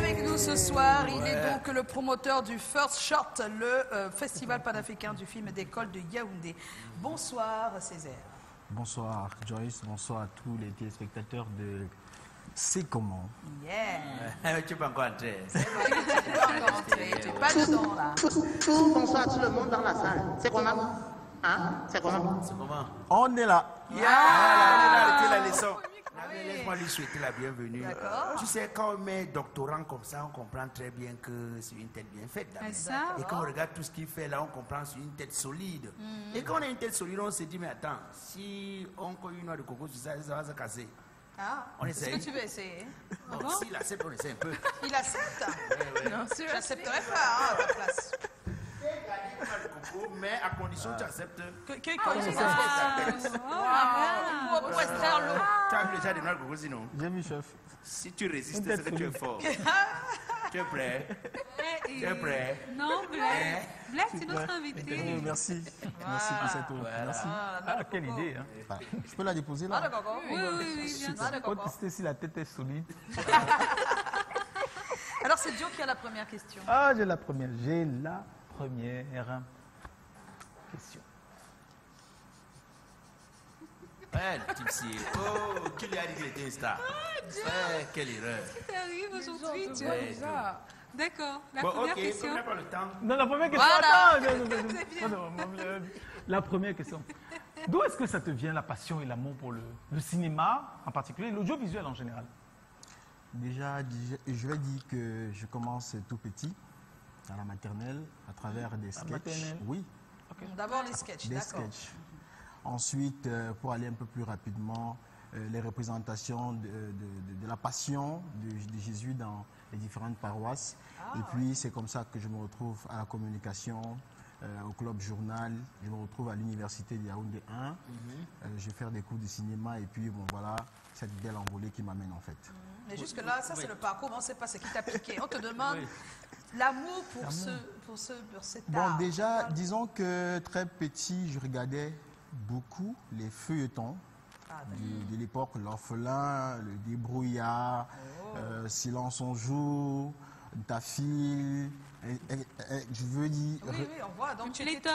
avec nous ce soir. Il est donc le promoteur du First Shot, le festival panafricain du film d'école de Yaoundé. Bonsoir Césaire. Bonsoir Joyce, bonsoir à tous les téléspectateurs de C'est comment. Yeah. Tu peux encore entrer. C'est vrai que tu peux encore entrer. Tu n'es pas dedans là. Bonsoir à tout le monde dans la salle. C'est comment? Hein? C'est comment? C'est comment? On est là. Voilà, on a arrêté la leçon. Laisse-moi lui souhaiter la bienvenue. Tu sais, quand on met doctorant comme ça, on comprend très bien que c'est une tête bien faite. Et quand on regarde tout ce qu'il fait là, on comprend que c'est une tête solide. Et quand on a une tête solide, on se dit, mais attends, si on cogne une noix de coco sur ça, ça va se casser. Ah, On est-ce essaye. que tu veux essayer? Donc, s'il accepte, on essaie un peu. Il accepte? Non, J'accepterais pas à ta place. Mais à condition que tu acceptes. Qu'il continue pour extraire l'eau. Tu as déjà des noix de coco sinon? J'ai vu, chef. Si tu résistes, c'est que tu es fort. Tu es prêt? Tu es prêt? Non, Blaise. Blaise, c'est notre invité. Merci. Merci pour cette eau. Merci. Ah, quelle idée. Hein. Enfin, je peux la déposer Ah, là? d'accord. Oui, bien sûr. Faut tester si la tête est solide. Alors c'est Joe qui a la première question. Ah, j'ai la première. J'ai la première question. Ouais, le tipsy. Oh, qui lui a dit qu'il était une star? Quelle erreur. Qu'est-ce qui t'arrive aujourd'hui, tu Ouais, vois? D'accord. La Bon, première ok, question. comme on n'a pas le temps. Non, la première question. Voilà. Attends, non, la première question. D'où est-ce que ça te vient la passion et l'amour pour le cinéma en particulier, l'audiovisuel en général? Déjà, je vais dire que je commence tout petit, à la maternelle, à travers des sketchs. maternelle. Oui, D'abord les sketchs, des d'accord. sketchs. Ensuite, pour aller un peu plus rapidement, les représentations de la passion de Jésus dans les différentes paroisses. Et puis, c'est comme ça que je me retrouve à la communication, au club journal. Je me retrouve à l'université de Yaoundé 1. Je vais faire des cours de cinéma et puis, bon, voilà, cette belle envolée qui m'amène en fait. Mais jusque-là, ça c'est le parcours, on ne sait pas ce qui t'a piqué. On te demande l'amour pour cet Bon, art. déjà, disons que très petit, je regardais beaucoup les feuilletons de l'époque, l'orphelin, le débrouillard, Silence on joue, Ta fille. Je veux dire. Oui, on voit. Donc tu étais Pléthore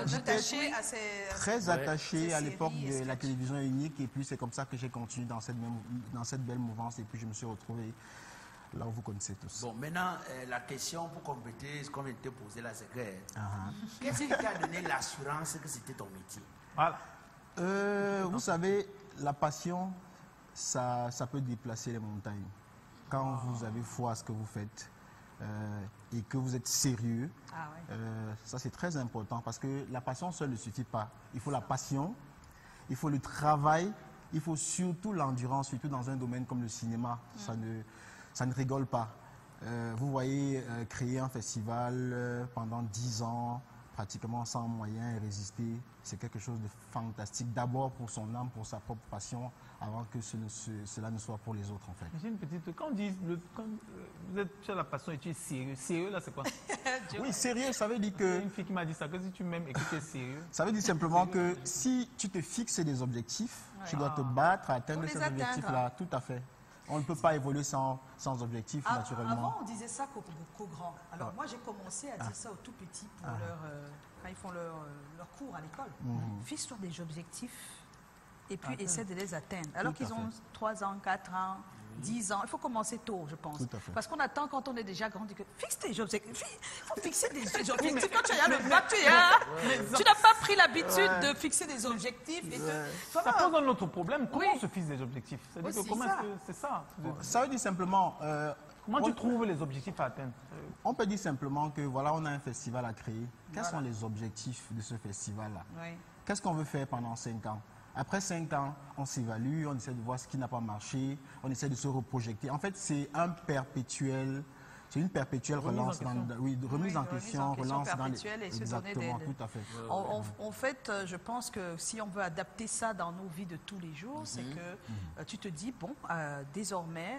très attaché à ces. Très attaché ces à l'époque séries et de la sketchs. télévision unique et puis c'est comme ça que j'ai continué dans cette belle mouvance et puis je me suis retrouvé là où vous connaissez tous. Bon, maintenant, la question pour compléter ce qu'on vient de te poser là, c'est que qu'est-ce qui t'a donné l'assurance que c'était ton métier? Voilà. Vous savez, la passion, ça peut déplacer les montagnes. Quand vous avez foi à ce que vous faites et que vous êtes sérieux, ça c'est très important parce que la passion seule ne suffit pas. Il faut la passion, il faut le travail, il faut surtout l'endurance, surtout dans un domaine comme le cinéma. Ça ne rigole pas. Vous voyez, créer un festival pendant 10 ans, pratiquement sans moyens et résister, c'est quelque chose de fantastique. D'abord pour son âme, pour sa propre passion, avant que cela ne soit pour les autres en fait. J'ai une petite. Quand on dit, vous êtes sur la passion et tu es sérieux, sérieux là c'est quoi? Oui, sérieux, ça veut dire Il y a que... une fille qui m'a dit ça, que si tu m'aimes et que tu es sérieux. Ça veut dire simplement que si tu te fixes des objectifs, tu dois te battre à atteindre Faut ces les atteindre. objectifs-là, tout à fait. On ne peut pas évoluer sans objectif, naturellement. Avant, on disait ça qu'aux grands. Alors moi, j'ai commencé à dire ça aux tout petits pour quand ils font leur cours à l'école. Fixe-toi des objectifs et puis essaie de les atteindre. Alors Tout à qu'ils ont 3 ans, 4 ans, 10 ans. Il faut commencer tôt, je pense. Tout à fait. Parce qu'on attend quand on est déjà grand. Que fixe tes objectifs. Il faut fixer des objectifs. Quand tu as le bac, tu n'as pas pris l'habitude de fixer des objectifs. Et Ça pose un autre problème. Comment Oui. on se fixe des objectifs? C'est-à-dire Oui, que comment c'est est-ce que c'est ça? Ça veut dire simplement... Comment tu trouves les objectifs à atteindre? On peut dire simplement que voilà, on a un festival à créer. Quels sont les objectifs de ce festival-là? Oui. Qu'est-ce qu'on veut faire pendant 5 ans? Après 5 ans, on s'évalue, on essaie de voir ce qui n'a pas marché, on essaie de se reprojeter. En fait, c'est une perpétuelle relance, remise en question, relance dans les... perpétuelle et se Exactement, donner des- tout à fait. En fait, je pense que si on veut adapter ça dans nos vies de tous les jours, c'est que tu te dis, bon, désormais,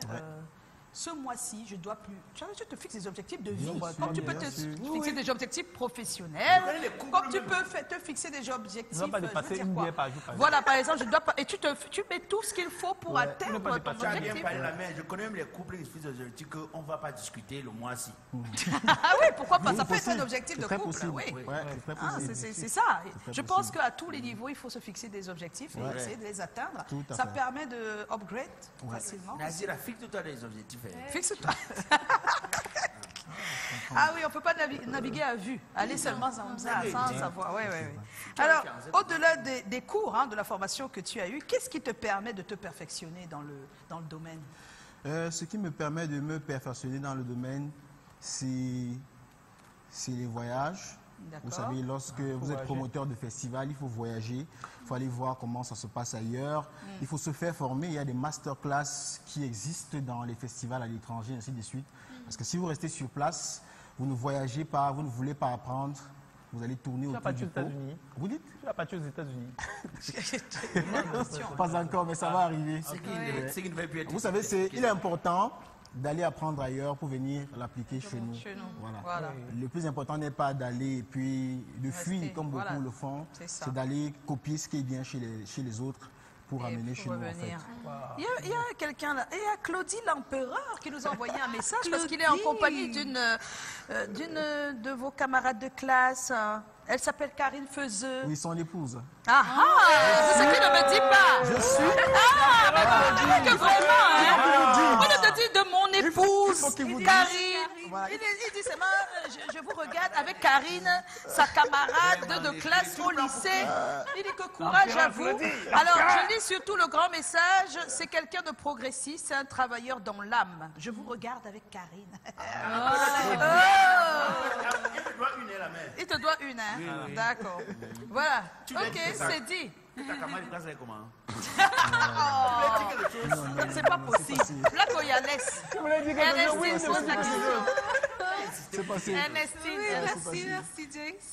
ce mois-ci, je dois plus. Tu te fixes des objectifs de vie. Bien Comme tu peux sûr, te bien sûr. fixer des objectifs professionnels, comme tu peux te fixer des objectifs. Tu ne vas pas dépasser une bière par jour. Voilà, par exemple, je dois pas. Et tu mets tout ce qu'il faut pour atteindre ton Tu as bien objectif. parlé la main. Je connais même les couples qui se fixent des objectifs qu'on ne va pas discuter le mois-ci. Ah oui, pourquoi pas? Oui, Ça peut être possible. un objectif C'est de très couple. possible. Oui. Ouais, c'est très Ah, possible. c'est ça. très Je pense possible. qu'à tous les niveaux, il faut se fixer des objectifs et essayer de les atteindre. Tout à Ça fait. permet de upgrade facilement. Nazira, fixe-toi des objectifs. Fixe-toi. Ah oui, on ne peut pas naviguer à vue. Aller seulement sans savoir. Oui. Alors, au-delà des cours de la formation que tu as eue, qu'est-ce qui te permet de te perfectionner dans le domaine? Ce qui me permet de me perfectionner dans le domaine, c'est les voyages. Vous savez, lorsque vous êtes promoteur de festival, il faut voyager, il faut aller voir comment ça se passe ailleurs, il faut se faire former. Il y a des masterclass qui existent dans les festivals à l'étranger, ainsi de suite. Parce que si vous restez sur place, vous ne voyagez pas, vous ne voulez pas apprendre, vous allez tourner autour du pot. Vous dites? Tu vas partir aux États-Unis. Pas encore, mais ça va arriver. C'est qui ne veut plus être. Vous savez, il est important d'aller apprendre ailleurs pour venir l'appliquer chez nous. Voilà. Le plus important n'est pas d'aller et puis de fuir comme beaucoup le font, c'est d'aller copier ce qui est bien chez les autres pour amener chez nous en fait. Il y a quelqu'un là, et il y a Claudie l'Empereur qui nous a envoyé un message parce qu'il est en compagnie d'une de vos camarades de classe. Elle s'appelle Karine Feuzeux. Oui, son épouse. C'est ce qu'il ne me dit pas. Je suis. Mais que vraiment, on ne te dit de mon épouse, Karine. Voilà. Il dit seulement, je vous regarde avec Karine, sa camarade de classe au lycée. Il dit que courage à vous. Alors, je lis surtout le grand message. C'est quelqu'un de progressiste, c'est un travailleur dans l'âme. Je vous regarde avec Karine. Il te doit une, hein? Oui. D'accord. Voilà. Ok, c'est dit. Ta camarade de classe, elle est comment? C'est pas possible. Là, quand il y a laisse. Ernestine pose la question. C'est passé. Oui, merci James.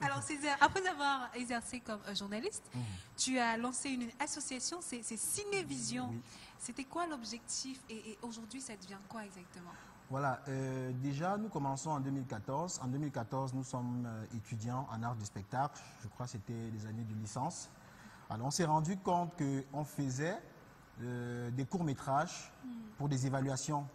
Alors Césaire, après avoir exercé comme journaliste, tu as lancé une association, c'est Cinévision. Oui. C'était quoi l'objectif et aujourd'hui ça devient quoi exactement? Voilà, déjà nous commençons en 2014. En 2014, nous sommes étudiants en art du spectacle. Je crois que c'était les années de licence. Alors on s'est rendu compte qu'on faisait des courts-métrages pour des évaluations.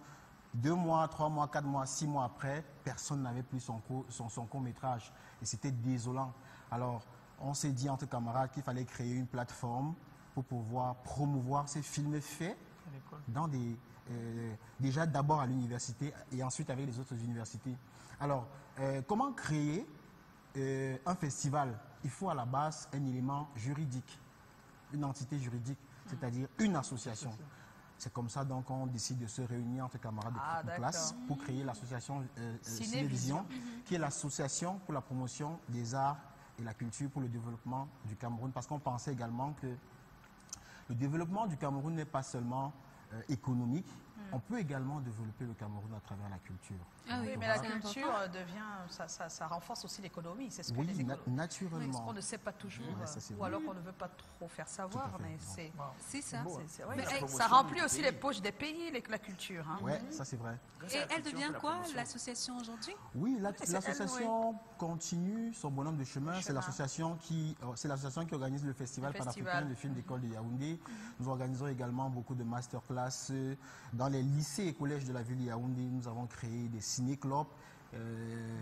2 mois, 3 mois, 4 mois, 6 mois après, personne n'avait plus son court-métrage. Et c'était désolant. Alors on s'est dit entre camarades qu'il fallait créer une plateforme pour pouvoir promouvoir ces films faits dans des... déjà d'abord à l'université et ensuite avec les autres universités. Alors, comment créer un festival? Il faut à la base un élément juridique, une entité juridique, c'est-à-dire une association. C'est comme ça donc on décide de se réunir entre camarades de classe pour créer l'association Cinévision, qui est l'association pour la promotion des arts et la culture pour le développement du Cameroun, parce qu'on pensait également que le développement du Cameroun n'est pas seulement économique, on peut également développer le Cameroun à travers la culture. Ah oui, mais la culture devient, ça renforce aussi l'économie. C'est ce que naturellement. Ce qu'on ne sait pas toujours, ou alors qu'on ne veut pas trop faire savoir, mais c'est ça. Ça remplit aussi les poches des pays, la culture. Oui, ça c'est vrai. Et elle devient quoi, l'association aujourd'hui? Oui, l'association continue son bonhomme de chemin. C'est l'association qui organise le festival panafricain de films d'école de Yaoundé. Nous organisons également beaucoup de masterclass dans les lycées et collèges de la ville de Yaoundé. Nous avons créé des ciné-clubs.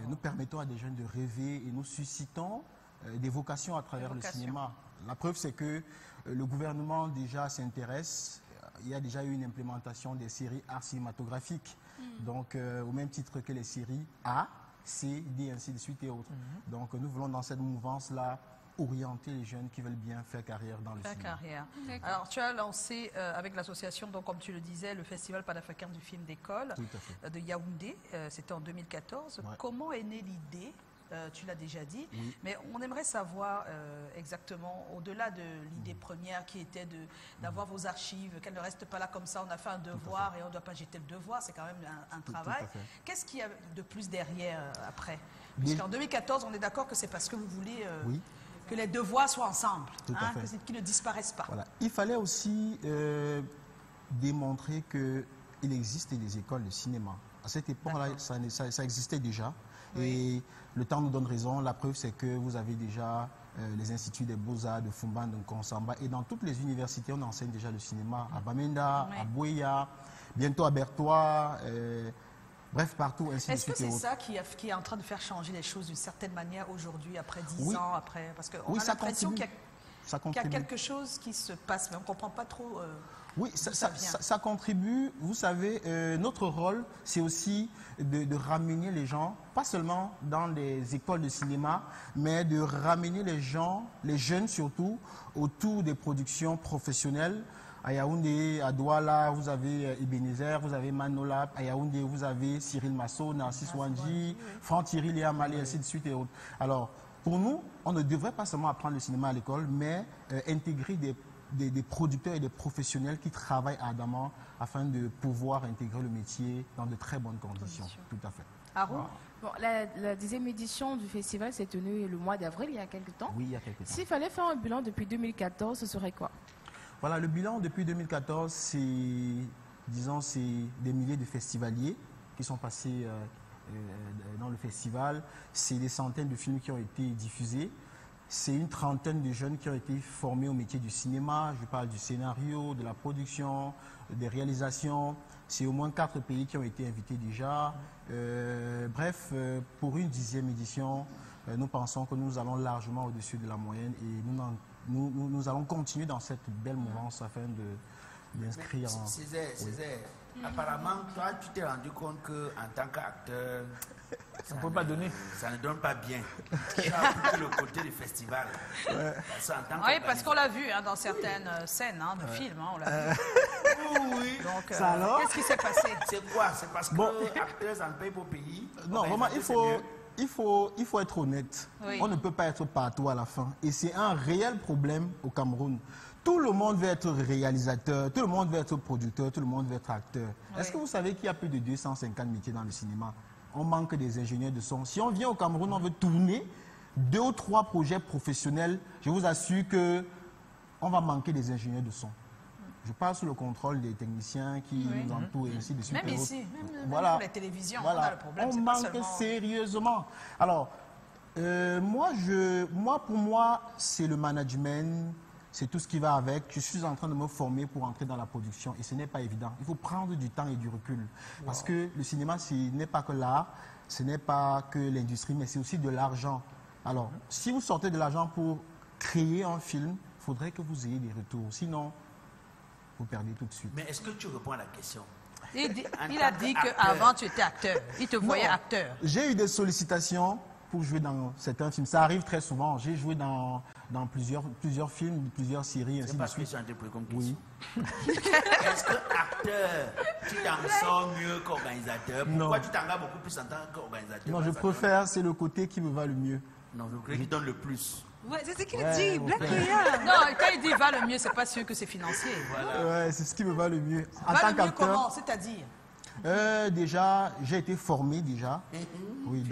Nous permettons à des jeunes de rêver et nous suscitons des vocations à travers le cinéma. La preuve, c'est que le gouvernement déjà s'intéresse. Il y a déjà eu une implémentation des séries art cinématographiques. Donc, au même titre que les séries A, C, D, ainsi de suite et autres. Donc, nous voulons dans cette mouvance-là orienter les jeunes qui veulent bien faire carrière dans le cinéma. Alors, tu as lancé avec l'association, donc comme tu le disais, le Festival panafricain du film d'école de Yaoundé. C'était en 2014. Ouais. Comment est née l'idée? Tu l'as déjà dit, mais on aimerait savoir exactement, au-delà de l'idée première qui était d'avoir vos archives, qu'elles ne restent pas là comme ça, on a fait un devoir et on ne doit pas jeter le devoir, c'est quand même un travail. Qu'est-ce qu'il y a de plus derrière après? Puisqu'en 2014, on est d'accord que c'est parce que vous voulez que les devoirs soient ensemble, qu'ils ne disparaissent pas. Voilà. Il fallait aussi démontrer qu'il existe des écoles de cinéma. À cette époque-là, ça existait déjà. Oui. Et le temps nous donne raison. La preuve, c'est que vous avez déjà les instituts des Beaux-Arts, de Fumban, de Konsamba. Et dans toutes les universités, on enseigne déjà le cinéma. À Bamenda, à Bouéa, bientôt à Bertois, bref, partout. Est-ce que c'est ça qui est en train de faire changer les choses d'une certaine manière aujourd'hui, après 10 ans, après... Parce qu'on a l'impression qu'il y a quelque chose qui se passe, mais on ne comprend pas trop... Oui, ça contribue. Vous savez, notre rôle, c'est aussi de ramener les gens, pas seulement dans des écoles de cinéma, mais de ramener les gens, les jeunes surtout, autour des productions professionnelles. À Yaoundé, à Douala, vous avez Ebenezer, vous avez Manola. À Yaoundé, vous avez Cyril Masso, Narcisse Wanji, Franck Thierry, Léa Malé, ainsi de suite et autres. Alors, pour nous, on ne devrait pas seulement apprendre le cinéma à l'école, mais intégrer des producteurs et des professionnels qui travaillent ardemment afin de pouvoir intégrer le métier dans de très bonnes conditions. Tout à fait. Arou? Bon, la 10e édition du festival s'est tenue le mois d'avril, il y a quelques temps. Oui, il y a quelques temps. S'il fallait faire un bilan depuis 2014, ce serait quoi? Voilà, le bilan depuis 2014, c'est des milliers de festivaliers qui sont passés dans le festival. C'est des centaines de films qui ont été diffusés. C'est une trentaine de jeunes qui ont été formés au métier du cinéma. Je parle du scénario, de la production, des réalisations. C'est au moins 4 pays qui ont été invités déjà. Bref, pour une 10e édition, nous pensons que nous allons largement au-dessus de la moyenne et nous allons continuer dans cette belle mouvance afin d'inscrire en... Césaire, apparemment, toi, tu t'es rendu compte qu'en tant qu'acteur, ça ne peut pas donner. Ça ne donne pas bien. Tu as plutôt le côté du festival. Ouais. Oui, parce qu'on l'a vu dans certaines scènes de films. On l'a vu. Oui. Donc, qu'est-ce qui s'est passé? C'est quoi? C'est parce que acteurs en payent pour pays? Non, vraiment, il faut être honnête. Oui. On ne peut pas être partout à la fin. Et c'est un réel problème au Cameroun. Tout le monde veut être réalisateur, tout le monde veut être producteur, tout le monde veut être acteur. Oui. Est-ce que vous savez qu'il y a plus de 250 métiers dans le cinéma? On manque des ingénieurs de son. Si on vient au Cameroun, on veut tourner 2 ou 3 projets professionnels, je vous assure qu'on va manquer des ingénieurs de son. Je parle sous le contrôle des techniciens qui nous entourent et ainsi de suite. Même ici, même pour les télévisions, on a le problème. On manque sérieusement. Alors, pour moi, c'est le management, c'est tout ce qui va avec. Je suis en train de me former pour entrer dans la production et ce n'est pas évident. Il faut prendre du temps et du recul. Parce que le cinéma, ce n'est pas que l'art, ce n'est pas que l'industrie, mais c'est aussi de l'argent. Alors, si vous sortez de l'argent pour créer un film, il faudrait que vous ayez des retours. Sinon, vous perdez tout de suite. Mais est-ce que tu réponds à la question? Il a dit qu'avant, tu étais acteur. Il te voyait acteur. J'ai eu des sollicitations pour jouer dans certains films. Ça arrive très souvent. J'ai joué dans plusieurs films, plusieurs séries, ainsi de suite. Oui. Est-ce que acteur, tu t'en sors mieux qu'organisateur? Pourquoi tu t'engages beaucoup plus en tant qu'organisateur? Non, je préfère, c'est le côté qui me va le mieux. Non, le côté qui donne le plus. Ouais, c'est ce qu'il dit, Black Koya. Non, quand il dit va le mieux, c'est pas sûr que c'est financier. Voilà. Ouais, c'est ce qui me va le mieux. En tant qu'acteur. Comment? C'est-à-dire? Déjà, j'ai été formé déjà. Oui,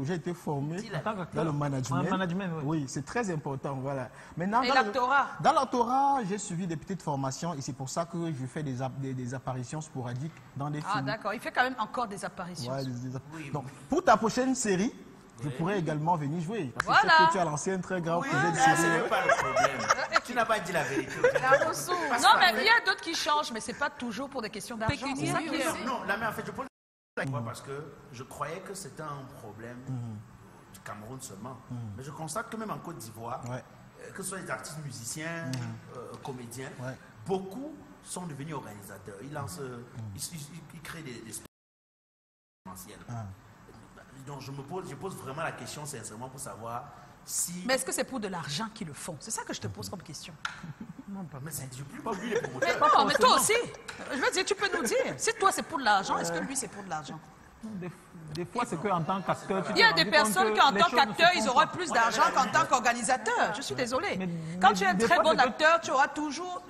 j'ai été formé dans le management. Oui, c'est très important. Voilà. Maintenant, et l'actorat? Dans l'actorat, j'ai suivi des petites formations et c'est pour ça que je fais des apparitions sporadiques dans des films. Ah d'accord, il fait quand même encore des apparitions. Ouais, donc, pour ta prochaine série, je pourrais également venir jouer. Parce que je sais que tu as lancé un très grand projet de série. Ce n'est pas le problème. Tu n'as pas dit la vérité. Non, mais il y a d'autres qui changent, mais ce n'est pas toujours pour des questions d'argent. Non, mais en fait, je pose la question parce que je croyais que c'était un problème du Cameroun seulement. Mais je constate que même en Côte d'Ivoire, que ce soit les artistes musiciens, comédiens, beaucoup sont devenus organisateurs. Ils lancent, ils créent des spectacles. Donc je pose vraiment la question sincèrement pour savoir si... Mais est-ce que c'est pour de l'argent qu'ils le font? C'est ça que je te pose comme question. Non, mais je ne plus pas vu les promoteurs. Mais non, mais toi aussi. Je veux dire, tu peux nous dire. Si toi c'est pour de l'argent, est-ce que lui c'est pour de l'argent? Des fois, c'est qu'en tant qu'acteur... Il y a des personnes qui, en tant qu'acteur, ils auront plus d'argent qu'en tant qu'organisateur. Je suis désolée. Quand tu es un très bon acteur, tu auras toujours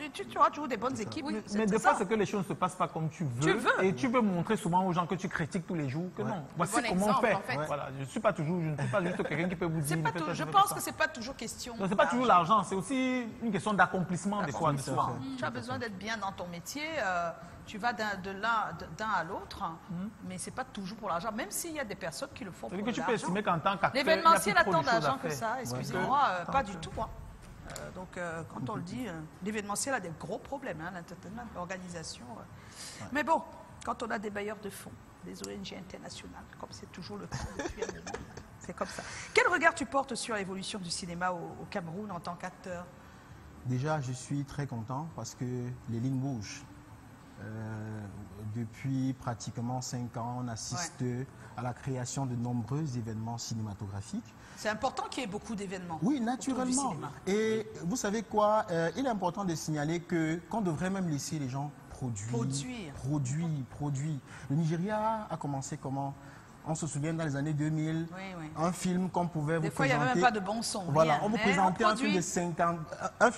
des bonnes équipes. Oui, mais des fois, c'est que les choses ne se passent pas comme tu veux. Et tu peux montrer souvent aux gens que tu critiques tous les jours que non. Voici comment on fait. Voilà, je ne suis pas juste quelqu'un qui peut vous dire... Je pense que ce n'est pas toujours question. Ce n'est pas toujours l'argent, c'est aussi une question d'accomplissement des fois. Tu as besoin d'être bien dans ton métier. Tu vas d'un à l'autre, mais ce n'est pas toujours pour l'argent, même s'il y a des personnes qui le font pour l'argent. Tu peux estimer qu'en tant qu'acteur, l'événementiel a tant d'argent que ça, excusez-moi, pas du tout. Donc, quand on le dit, l'événementiel a des gros problèmes, l'entertainment, l'organisation. Mais bon, quand on a des bailleurs de fonds, des ONG internationales, comme c'est toujours le cas depuis un moment, c'est comme ça. Quel regard tu portes sur l'évolution du cinéma au Cameroun en tant qu'acteur? Déjà, je suis très content parce que les lignes bougent. Depuis pratiquement 5 ans, on assiste à la création de nombreux événements cinématographiques. C'est important qu'il y ait beaucoup d'événements. Oui, naturellement. Et vous savez quoi, il est important de signaler qu'on devrait même laisser les gens produire. Le Nigeria a commencé comment? On se souvient dans les années 2000, un film qu'on pouvait vous présenter. Des fois, il n'y avait même pas de bon son. Voilà, on vous présentait un film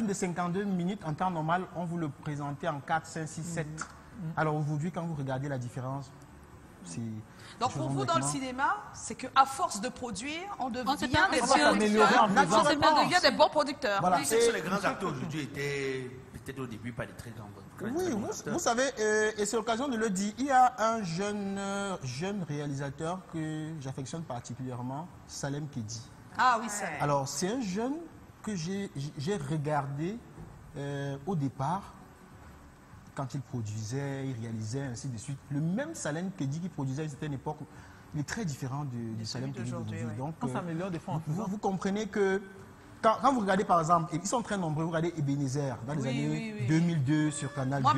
de 52 minutes en temps normal, on vous le présentait en 4, 5, 6, 7. Alors aujourd'hui, quand vous regardez la différence, c'est... Donc pour vous, dans le cinéma, c'est qu'à force de produire, on devient des bons producteurs. Voilà. Les grands acteurs aujourd'hui étaient peut-être au début pas des très grands. Oui, vous savez, et c'est l'occasion de le dire, il y a un jeune réalisateur que j'affectionne particulièrement, Salem Kedi. Ah oui, Salem. Alors, c'est un jeune que j'ai regardé au départ, quand il produisait, il réalisait, ainsi de suite. Le même Salem Kedi qui produisait à une certaine époque, il est très différent du Salem Kedi d'aujourd'hui. Donc, on s'améliore des fois. Vous comprenez que... Quand vous regardez par exemple, ils sont très nombreux, vous regardez Ebenezer dans les années 2002 sur Canal 2.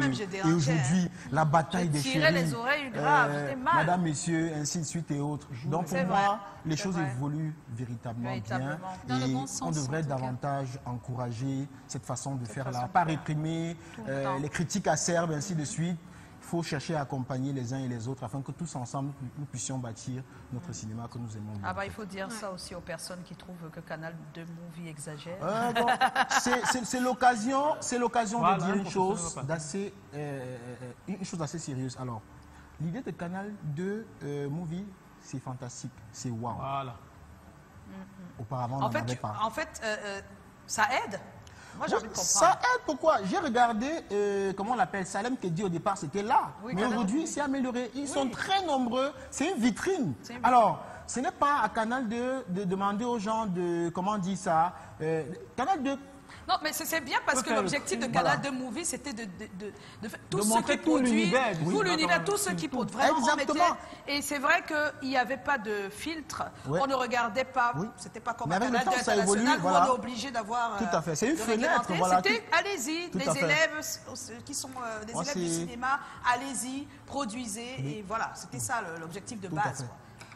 Et aujourd'hui, la bataille des chéris, les oreilles graves, Madame, Messieurs, ainsi de suite et autres. Donc pour moi, les choses évoluent véritablement bien. Et on devrait davantage encourager cette façon de faire là. Pas réprimer les critiques acerbes, ainsi de suite. Il faut chercher à accompagner les uns et les autres afin que tous ensemble, nous puissions bâtir notre cinéma que nous aimons bien. Ah bah, il faut dire ça aussi aux personnes qui trouvent que Canal 2 Movie exagère. C'est l'occasion de dire une chose assez sérieuse. Alors, l'idée de Canal 2 Movie, c'est fantastique, c'est waouh. Voilà. Auparavant, on n'en avait pas. En fait, ça aide. Moi, j'ai envie de comprendre. Ça aide, pourquoi? J'ai regardé, comment on l'appelle, Salem Kedi au départ, c'était là. Oui, mais aujourd'hui, c'est amélioré. Ils sont très nombreux. C'est une vitrine. Alors, ce n'est pas à Canal 2 de demander aux gens de, comment on dit ça, Canal 2... Non, mais c'est bien parce que l'objectif de Canal 2 Movie, c'était de faire tous ceux qui produisent, tous ceux qui produisent vraiment en métier. Et c'est vrai qu'il n'y avait pas de filtre, on ne regardait pas, c'était pas comme un Canal 2 international où on est obligé d'avoir... Tout à fait, c'est une fenêtre. C'était, allez-y, les élèves qui sont des élèves du cinéma, allez-y, produisez, et voilà, c'était ça l'objectif de base.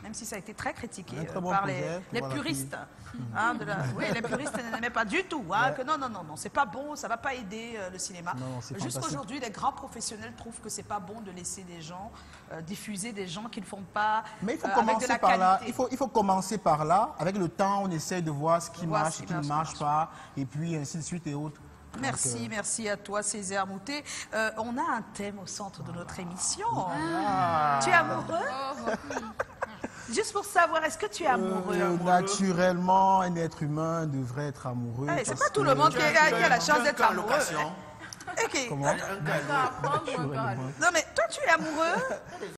Même si ça a été très critiqué par les puristes. Oui, les puristes n'aimaient pas du tout. Que non, c'est pas bon, ça va pas aider le cinéma. Jusqu'aujourd'hui, les grands professionnels trouvent que c'est pas bon de laisser des gens diffuser des gens qui ne font pas. Mais il faut commencer par là. Il faut commencer par là. Avec le temps, on essaie de voir ce qui marche, ce qui ne marche pas, et puis ainsi de suite et autres. Merci, merci à toi Césaire Moutet. On a un thème au centre de notre émission. Tu es amoureux? Juste pour savoir, est-ce que tu es amoureux? Naturellement, un être humain devrait être amoureux. C'est pas tout le monde qui a la chance d'être amoureux. Comment? Non mais toi tu es amoureux?